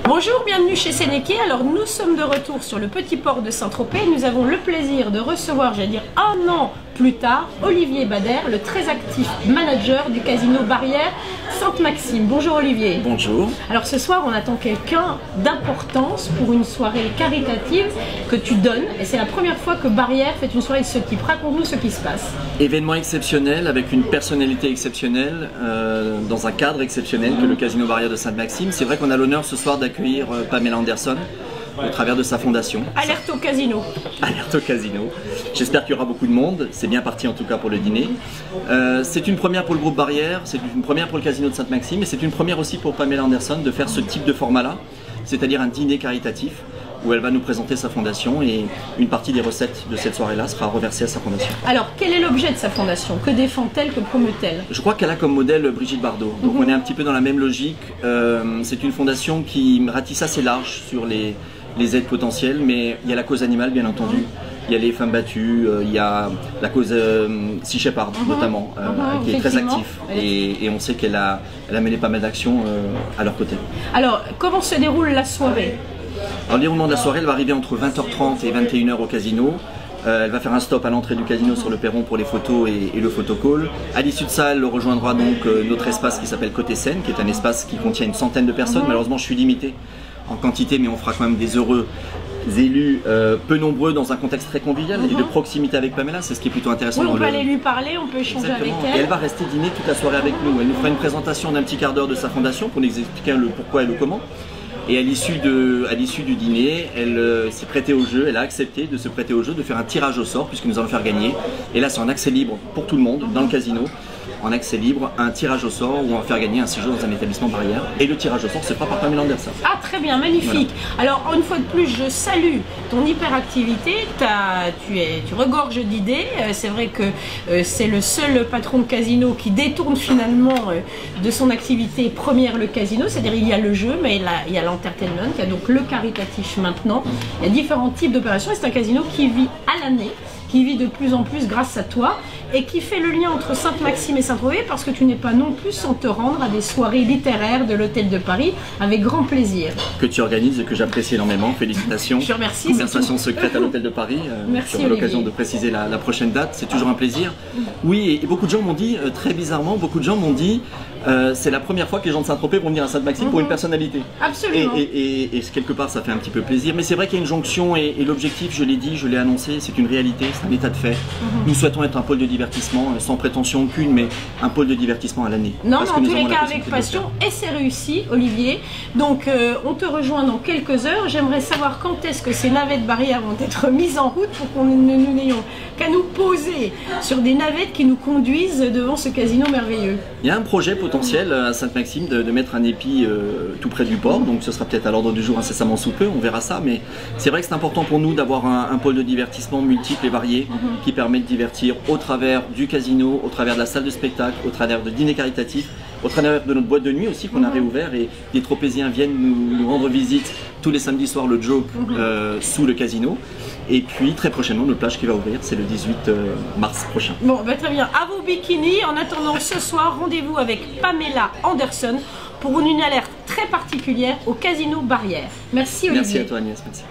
Bonjour, bienvenue chez Sénéquier. Alors nous sommes de retour sur le petit port de Saint-Tropez. Nous avons le plaisir de recevoir, j'allais dire un an plus tard, Olivier Bader, le très actif manager du casino Barrière Sainte-Maxime. Bonjour Olivier. Bonjour. Alors ce soir on attend quelqu'un d'importance pour une soirée caritative que tu donnes. Et c'est la première fois que Barrière fait une soirée de ce type. Raconte-nous ce qui se passe. Événement exceptionnel avec une personnalité exceptionnelle dans un cadre exceptionnel que le casino Barrière de Sainte-Maxime. C'est vrai qu'on a l'honneur ce soir d'accueillir Pamela Anderson au travers de sa fondation. Alerte au casino. Alerte au casino. J'espère qu'il y aura beaucoup de monde. C'est bien parti en tout cas pour le dîner. C'est une première pour le groupe Barrière, c'est une première pour le casino de Sainte-Maxime et c'est une première aussi pour Pamela Anderson de faire ce type de format-là, c'est-à-dire un dîner caritatif où elle va nous présenter sa fondation et une partie des recettes de cette soirée-là sera reversée à sa fondation. Alors, quel est l'objet de sa fondation? Que défend-elle, que promeut-elle? Je crois qu'elle a comme modèle Brigitte Bardot, donc on est un petit peu dans la même logique. C'est une fondation qui ratisse assez large sur les aides potentielles, mais il y a la cause animale bien entendu, il y a les femmes battues, il y a la cause Sea Shepherd notamment, qui est très actif et on sait qu'elle a mené pas mal d'actions à leur côté. Alors, comment se déroule la soirée? Alors, le déroulement de la soirée, elle va arriver entre 20h30 et 21h au casino. Elle va faire un stop à l'entrée du casino sur le perron pour les photos et le photocall. À l'issue de ça, elle rejoindra donc notre espace qui s'appelle Côté Scène, qui est un espace qui contient une centaine de personnes. Malheureusement, je suis limité en quantité, mais on fera quand même des heureux élus peu nombreux dans un contexte très convivial et de proximité avec Pamela. C'est ce qui est plutôt intéressant. Oui, on peut aller lui parler, on peut échanger avec elle. Et elle va rester dîner toute la soirée avec nous. Elle nous fera une présentation d'un petit quart d'heure de sa fondation pour nous expliquer le pourquoi et le comment. Et à l'issue du dîner, elle s'est prêtée au jeu, elle a accepté de se prêter au jeu, de faire un tirage au sort puisque nous allons faire gagner. Et là c'est en accès libre pour tout le monde dans le casino, en accès libre, un tirage au sort où on va faire gagner un séjour dans un établissement Barrière. Et le tirage au sort se fera par Pamela Anderson. Ah très bien, magnifique. Voilà. Alors une fois de plus, je salue ton hyperactivité, tu regorges d'idées. C'est vrai que c'est le seul patron de casino qui détourne finalement de son activité première le casino, c'est-à-dire il y a le jeu, mais il y a l'entertainment, il y a donc le caritatif maintenant. Il y a différents types d'opérations et c'est un casino qui vit à l'année, qui vit de plus en plus grâce à toi et qui fait le lien entre Sainte-Maxime et Saint-Tropez parce que tu n'es pas non plus sans te rendre à des soirées littéraires de l'Hôtel de Paris avec grand plaisir. Que tu organises et que j'apprécie énormément, félicitations. Je te remercie. Conversation secrète à l'Hôtel de Paris. Merci. J'aurai l'occasion de préciser la prochaine date, c'est toujours un plaisir. Oui, et beaucoup de gens m'ont dit, très bizarrement, c'est la première fois que les gens de Saint-Tropez vont venir à Sainte-Maxime pour une personnalité. Absolument. Et quelque part ça fait un petit peu plaisir, mais c'est vrai qu'il y a une jonction et l'objectif, je l'ai dit, je l'ai annoncé, c'est une réalité, c'est un état de fait. Nous souhaitons être un pôle de divertissement, sans prétention aucune, mais un pôle de divertissement à l'année. Non, mais en tous les cas avec passion, et c'est réussi, Olivier. Donc on te rejoint dans quelques heures. J'aimerais savoir quand est-ce que ces navettes Barrières vont être mises en route pour qu'on nous n'ayons qu'à nous poser sur des navettes qui nous conduisent devant ce casino merveilleux. Il y a un projet potentiel à Sainte-Maxime de mettre un épi tout près du port, donc ce sera peut-être à l'ordre du jour incessamment sous peu, on verra ça, mais c'est vrai que c'est important pour nous d'avoir un pôle de divertissement multiple et varié qui permet de divertir au travers du casino, au travers de la salle de spectacle, au travers de dîners caritatifs, au travers de notre boîte de nuit aussi qu'on a réouvert et des Tropéziens viennent nous rendre visite tous les samedis soirs le Joke sous le casino. Et puis très prochainement notre plage qui va ouvrir, c'est le 18 mars prochain. Bon, bah, très bien, à vos bikinis. En attendant ce soir, rendez-vous avec Pamela Anderson pour une alerte très particulière au casino Barrière. Merci Olivier. Merci à toi Agnès, merci.